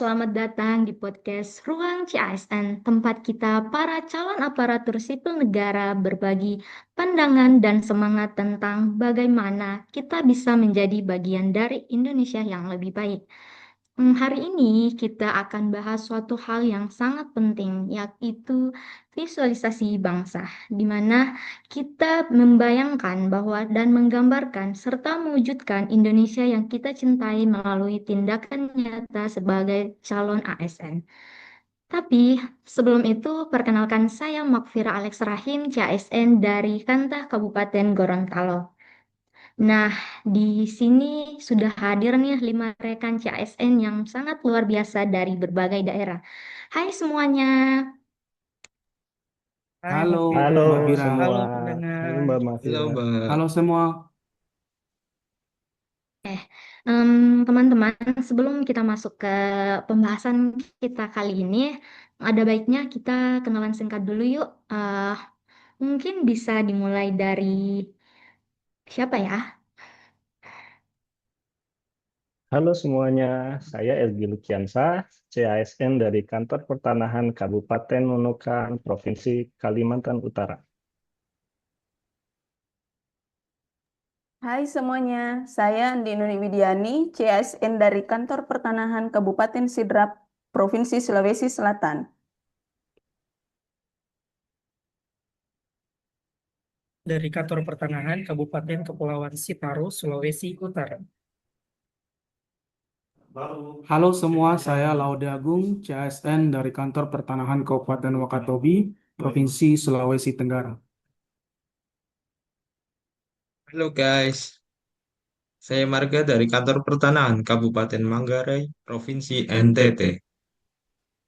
selamat datang di podcast Ruang CASN, tempat kita para calon aparatur sipil negara berbagi pandangan dan semangat tentang bagaimana kita bisa menjadi bagian dari Indonesia yang lebih baik. Hari ini kita akan bahas suatu hal yang sangat penting, yaitu visualisasi bangsa, di mana kita membayangkan bahwa dan menggambarkan serta mewujudkan Indonesia yang kita cintai melalui tindakan nyata sebagai calon ASN. Tapi sebelum itu, perkenalkan saya Makfira Alex Rahim, CASN dari Kantah Kabupaten Gorontalo. Nah, di sini sudah hadir nih 5 rekan CASN yang sangat luar biasa dari berbagai daerah. Hai semuanya. Hai Halo Mbak Fira. Halo Halo Mbak Vira. semua, Halo halo pendengar. Mbak Halo Mafira. Mbak. Halo semua. Eh, Teman-teman, sebelum kita masuk ke pembahasan kita kali ini, ada baiknya kita kenalan singkat dulu yuk. Mungkin bisa dimulai dari siapa ya? Halo semuanya, saya Elgi Lukiansah, CASN dari Kantor Pertanahan Kabupaten Nunukan, Provinsi Kalimantan Utara. Hai semuanya, saya Andi Nuni Widiani, CASN dari Kantor Pertanahan Kabupaten Sidrap, Provinsi Sulawesi Selatan. Dari Kantor Pertanahan Kabupaten Kepulauan Sitaro, Sulawesi Utara. Halo semua, saya Laude Agung, CASN dari Kantor Pertanahan Kabupaten Wakatobi, Provinsi Sulawesi Tenggara. Halo guys, saya Marga dari Kantor Pertanahan Kabupaten Manggarai, Provinsi NTT.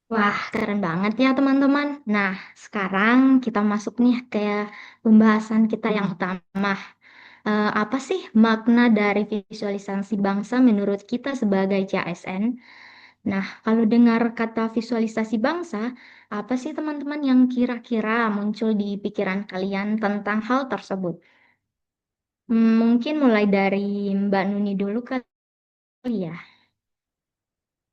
Wah, keren banget ya teman-teman. Nah, sekarang kita masuk nih ke pembahasan kita yang utama. Apa sih makna dari visualisasi bangsa menurut kita sebagai CASN? Nah, kalau dengar kata visualisasi bangsa, apa sih teman-teman yang kira-kira muncul di pikiran kalian tentang hal tersebut? Mungkin mulai dari Mbak Nuni dulu kali ya.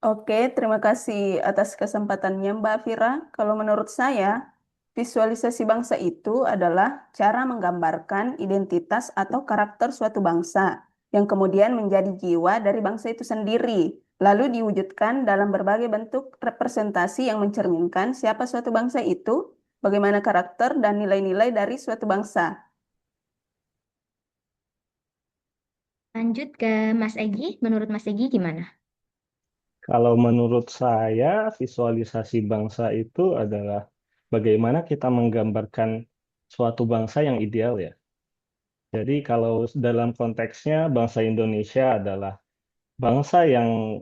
Oke, terima kasih atas kesempatannya Mbak Fira. Kalau menurut saya, visualisasi bangsa itu adalah cara menggambarkan identitas atau karakter suatu bangsa yang kemudian menjadi jiwa dari bangsa itu sendiri, lalu diwujudkan dalam berbagai bentuk representasi yang mencerminkan siapa suatu bangsa itu, bagaimana karakter dan nilai-nilai dari suatu bangsa. Lanjut ke Mas Egi, menurut Mas Egi gimana? Kalau menurut saya, visualisasi bangsa itu adalah bagaimana kita menggambarkan suatu bangsa yang ideal ya. Jadi kalau dalam konteksnya bangsa Indonesia adalah bangsa yang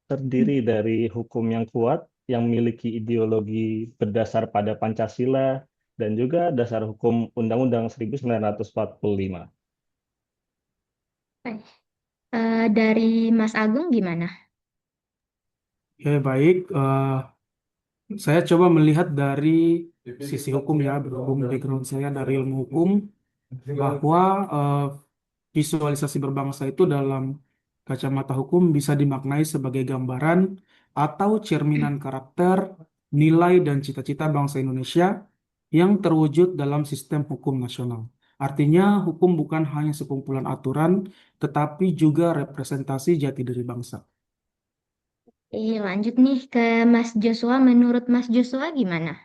terdiri dari hukum yang kuat, yang memiliki ideologi berdasar pada Pancasila, dan juga dasar hukum Undang-Undang 1945. Dari Mas Agung gimana? Ya baik, saya coba melihat dari sisi hukum ya, berhubung background saya dari ilmu hukum, bahwa visualisasi berbangsa itu dalam kacamata hukum bisa dimaknai sebagai gambaran atau cerminan karakter, nilai, dan cita-cita bangsa Indonesia yang terwujud dalam sistem hukum nasional. Artinya, hukum bukan hanya sekumpulan aturan, tetapi juga representasi jati diri bangsa. Lanjut nih ke Mas Joshua. Menurut Mas Joshua gimana?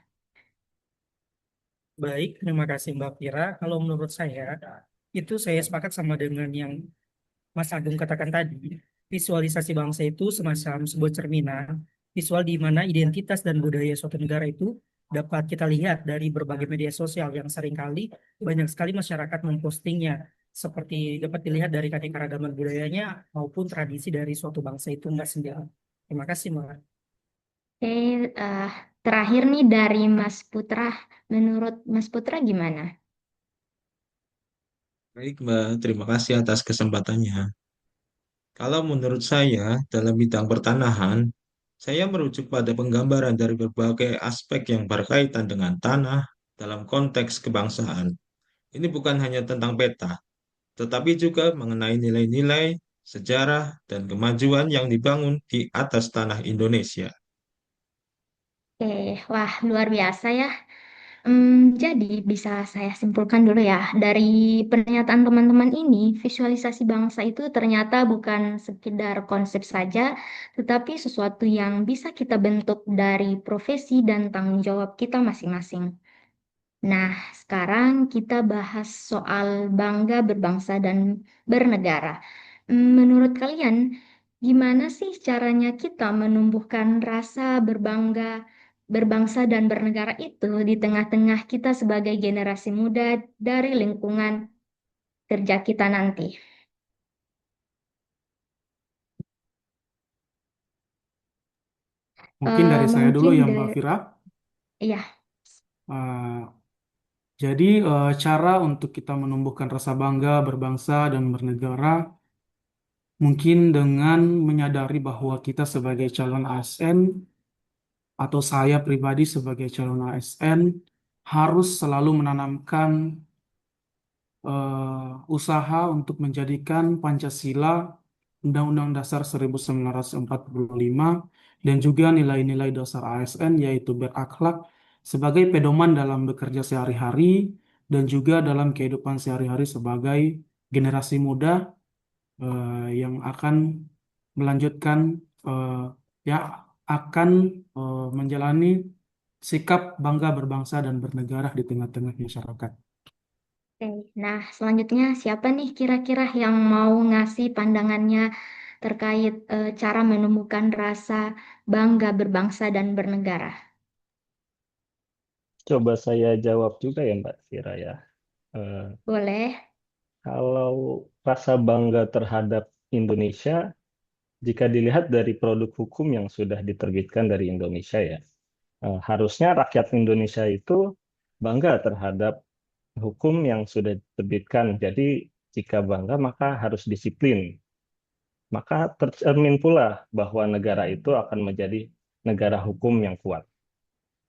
Baik, terima kasih Mbak Fira. Kalau menurut saya, itu saya sepakat sama dengan yang Mas Agung katakan tadi. Visualisasi bangsa itu semacam sebuah cerminan visual di mana identitas dan budaya suatu negara itu dapat kita lihat dari berbagai media sosial yang seringkali banyak sekali masyarakat mempostingnya. Seperti dapat dilihat dari keanekaragaman budayanya maupun tradisi dari suatu bangsa itu enggak sendiri. Terima kasih, Mbak. Oke, eh, terakhir nih dari Mas Putra. Menurut Mas Putra gimana? Baik Mbak, terima kasih atas kesempatannya. Kalau menurut saya, dalam bidang pertanahan, saya merujuk pada penggambaran dari berbagai aspek yang berkaitan dengan tanah dalam konteks kebangsaan. Ini bukan hanya tentang peta, tetapi juga mengenai nilai-nilai sejarah, dan kemajuan yang dibangun di atas tanah Indonesia. Wah, luar biasa ya. Jadi bisa saya simpulkan dulu ya, dari pernyataan teman-teman ini, visualisasi bangsa itu ternyata bukan sekedar konsep saja, tetapi sesuatu yang bisa kita bentuk dari profesi dan tanggung jawab kita masing-masing. Nah, sekarang kita bahas soal bangga berbangsa dan bernegara. Menurut kalian, gimana sih caranya kita menumbuhkan rasa berbangsa dan bernegara itu di tengah-tengah kita sebagai generasi muda dari lingkungan kerja kita nanti? Mungkin dari saya dulu Mungkin ya Mbak Vira. ya, Eh, jadi cara untuk kita menumbuhkan rasa bangga berbangsa dan bernegara mungkin dengan menyadari bahwa kita sebagai calon ASN atau saya pribadi sebagai calon ASN harus selalu menanamkan usaha untuk menjadikan Pancasila, Undang-Undang Dasar 1945, dan juga nilai-nilai dasar ASN yaitu berakhlak sebagai pedoman dalam bekerja sehari-hari dan juga dalam kehidupan sehari-hari sebagai generasi muda yang akan melanjutkan eh, ya akan menjalani sikap bangga berbangsa dan bernegara di tengah-tengah masyarakat. oke. Nah, selanjutnya siapa nih kira-kira yang mau ngasih pandangannya terkait cara menemukan rasa bangga berbangsa dan bernegara? Coba saya jawab juga ya Mbak Vira ya. Eh, Boleh. Kalau rasa bangga terhadap Indonesia, jika dilihat dari produk hukum yang sudah diterbitkan dari Indonesia ya, harusnya rakyat Indonesia itu bangga terhadap hukum yang sudah diterbitkan. Jadi jika bangga maka harus disiplin. Maka tercermin pula bahwa negara itu akan menjadi negara hukum yang kuat.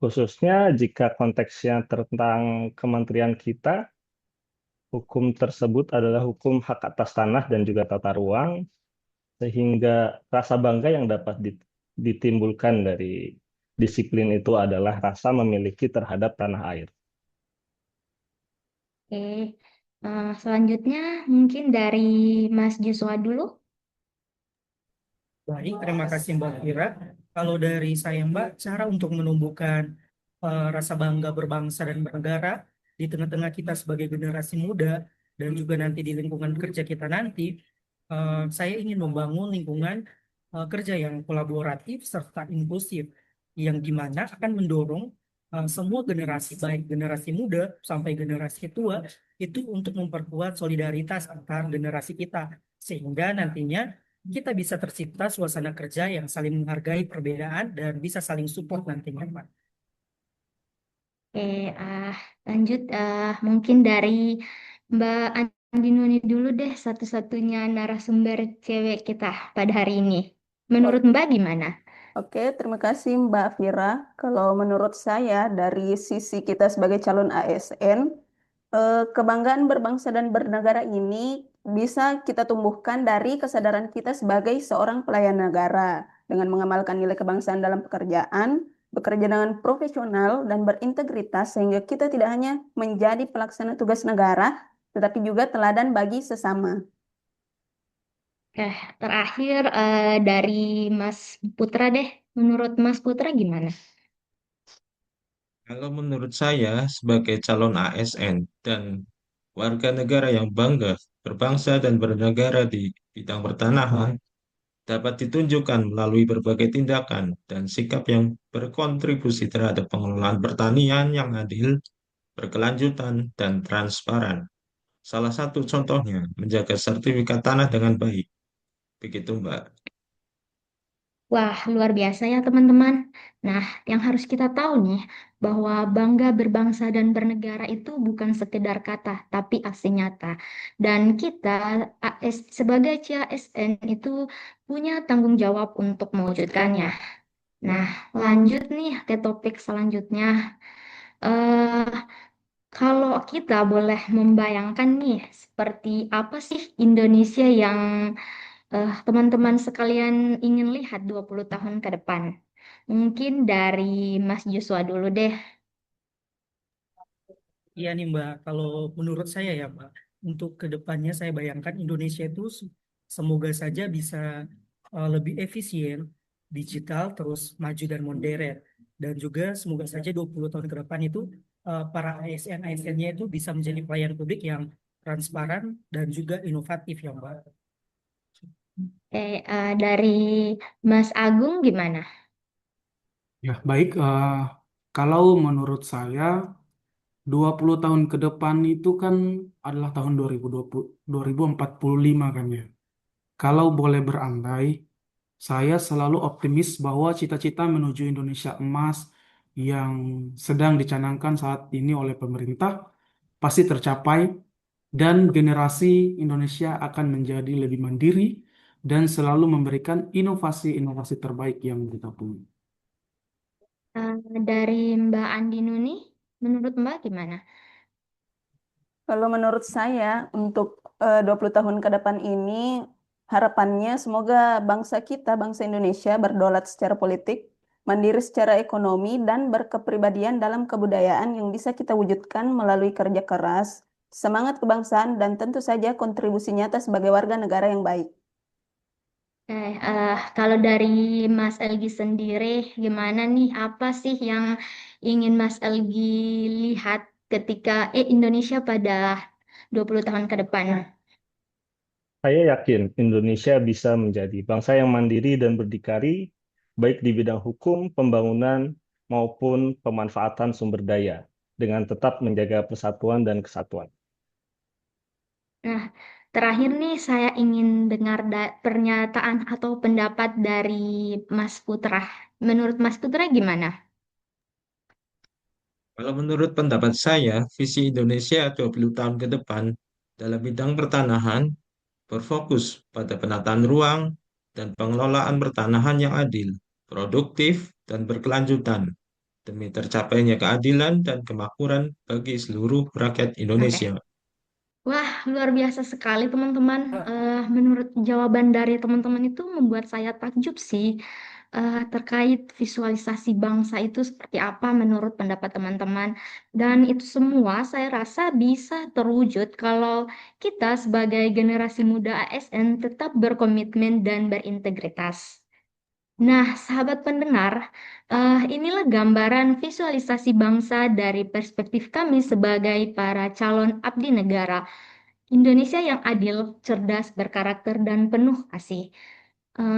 Khususnya jika konteksnya tentang kementerian kita, hukum tersebut adalah hukum hak atas tanah dan juga tata ruang, sehingga rasa bangga yang dapat ditimbulkan dari disiplin itu adalah rasa memiliki terhadap tanah air. Oke. Selanjutnya mungkin dari Mas Joshua dulu. Baik, terima kasih Mbak Kira. Kalau dari saya Mbak, cara untuk menumbuhkan rasa bangga berbangsa dan bernegara di tengah-tengah kita sebagai generasi muda dan juga nanti di lingkungan kerja kita nanti, saya ingin membangun lingkungan kerja yang kolaboratif serta inklusif, yang dimana akan mendorong semua generasi, baik generasi muda sampai generasi tua, itu untuk memperkuat solidaritas antar generasi kita, sehingga nantinya kita bisa tercipta suasana kerja yang saling menghargai perbedaan dan bisa saling support nantinya, Pak. Oke, lanjut mungkin dari Mbak Andi Nuni dulu deh, satu-satunya narasumber cewek kita pada hari ini. Menurut Mbak gimana? Oke, terima kasih Mbak Vira. Kalau menurut saya dari sisi kita sebagai calon ASN, kebanggaan berbangsa dan bernegara ini bisa kita tumbuhkan dari kesadaran kita sebagai seorang pelayan negara dengan mengamalkan nilai kebangsaan dalam pekerjaan, bekerja dengan profesional dan berintegritas sehingga kita tidak hanya menjadi pelaksana tugas negara, tetapi juga teladan bagi sesama. Terakhir dari Mas Putra deh. Menurut Mas Putra gimana? Kalau menurut saya, sebagai calon ASN dan warga negara yang bangga berbangsa dan bernegara di bidang pertanahan, dapat ditunjukkan melalui berbagai tindakan dan sikap yang berkontribusi terhadap pengelolaan pertanian yang adil, berkelanjutan, dan transparan. Salah satu contohnya, menjaga sertifikat tanah dengan baik. Begitu, Mbak. Wah, luar biasa ya teman-teman. Nah, yang harus kita tahu nih, bahwa bangga berbangsa dan bernegara itu bukan sekedar kata, tapi aksi nyata. Dan kita sebagai CASN itu punya tanggung jawab untuk mewujudkannya. Nah, lanjut nih ke topik selanjutnya. eh Kalau kita boleh membayangkan nih, seperti apa sih Indonesia yang teman-teman sekalian ingin lihat 20 tahun ke depan? Mungkin dari Mas Joshua dulu deh. Iya nih Mbak, kalau menurut saya ya Mbak, untuk kedepannya saya bayangkan Indonesia itu semoga saja bisa lebih efisien, digital, terus maju dan modern. Dan juga semoga saja 20 tahun ke depan itu para ASN-ASN-nya itu bisa menjadi pelayan publik yang transparan dan juga inovatif ya Mbak. Dari Mas Agung gimana? Ya, baik. Kalau menurut saya, 20 tahun ke depan itu kan adalah tahun 2020, 2045 kan ya. Kalau boleh berandai, saya selalu optimis bahwa cita-cita menuju Indonesia emas yang sedang dicanangkan saat ini oleh pemerintah pasti tercapai dan generasi Indonesia akan menjadi lebih mandiri dan selalu memberikan inovasi-inovasi terbaik yang kita punya. Eh, dari Mbak Andi Nuni, menurut Mbak gimana? Kalau menurut saya, untuk 20 tahun ke depan ini, harapannya semoga bangsa kita, bangsa Indonesia, berdaulat secara politik, mandiri secara ekonomi, dan berkepribadian dalam kebudayaan yang bisa kita wujudkan melalui kerja keras, semangat kebangsaan, dan tentu saja kontribusi nyata sebagai warga negara yang baik. Kalau dari Mas Elgi sendiri, gimana nih? Apa sih yang ingin Mas Elgi lihat ketika Indonesia pada 20 tahun ke depan? Saya yakin Indonesia bisa menjadi bangsa yang mandiri dan berdikari, baik di bidang hukum, pembangunan, maupun pemanfaatan sumber daya, dengan tetap menjaga persatuan dan kesatuan. Nah, terakhir nih saya ingin dengar pernyataan atau pendapat dari Mas Putra. Menurut Mas Putra gimana? Kalau menurut pendapat saya, visi Indonesia 20 tahun ke depan dalam bidang pertanahan berfokus pada penataan ruang dan pengelolaan pertanahan yang adil, produktif, dan berkelanjutan demi tercapainya keadilan dan kemakmuran bagi seluruh rakyat Oke. Indonesia. Wah, luar biasa sekali teman-teman. Menurut jawaban dari teman-teman itu membuat saya takjub sih terkait visualisasi bangsa itu seperti apa menurut pendapat teman-teman. Dan itu semua saya rasa bisa terwujud kalau kita sebagai generasi muda ASN tetap berkomitmen dan berintegritas. Nah, sahabat pendengar, inilah gambaran visualisasi bangsa dari perspektif kami sebagai para calon abdi negara. Indonesia yang adil, cerdas, berkarakter, dan penuh kasih.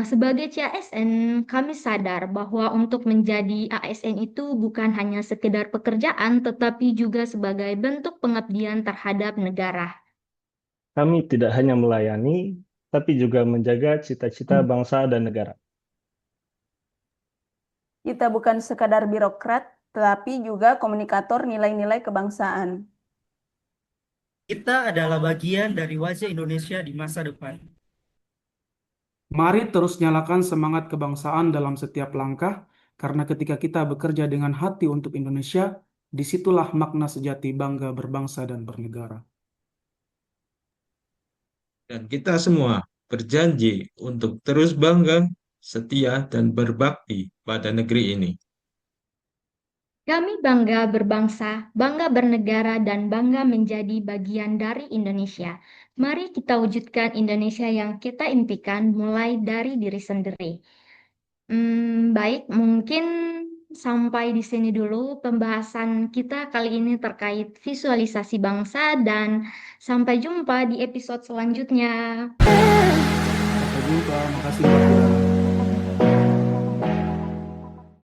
Sebagai CASN, kami sadar bahwa untuk menjadi ASN itu bukan hanya sekedar pekerjaan, tetapi juga sebagai bentuk pengabdian terhadap negara. Kami tidak hanya melayani, tapi juga menjaga cita-cita bangsa dan negara. Kita bukan sekadar birokrat, tetapi juga komunikator nilai-nilai kebangsaan. Kita adalah bagian dari wajah Indonesia di masa depan. Mari terus nyalakan semangat kebangsaan dalam setiap langkah, karena ketika kita bekerja dengan hati untuk Indonesia, disitulah makna sejati bangga berbangsa dan bernegara. Dan kita semua berjanji untuk terus bangga, setia, dan berbakti pada negeri ini. Kami bangga berbangsa, bangga bernegara, dan bangga menjadi bagian dari Indonesia. Mari kita wujudkan Indonesia yang kita impikan mulai dari diri sendiri. Baik, mungkin sampai di sini dulu pembahasan kita kali ini terkait visualisasi bangsa dan sampai jumpa di episode selanjutnya. Sampai jumpa, makasih Mbak Fira.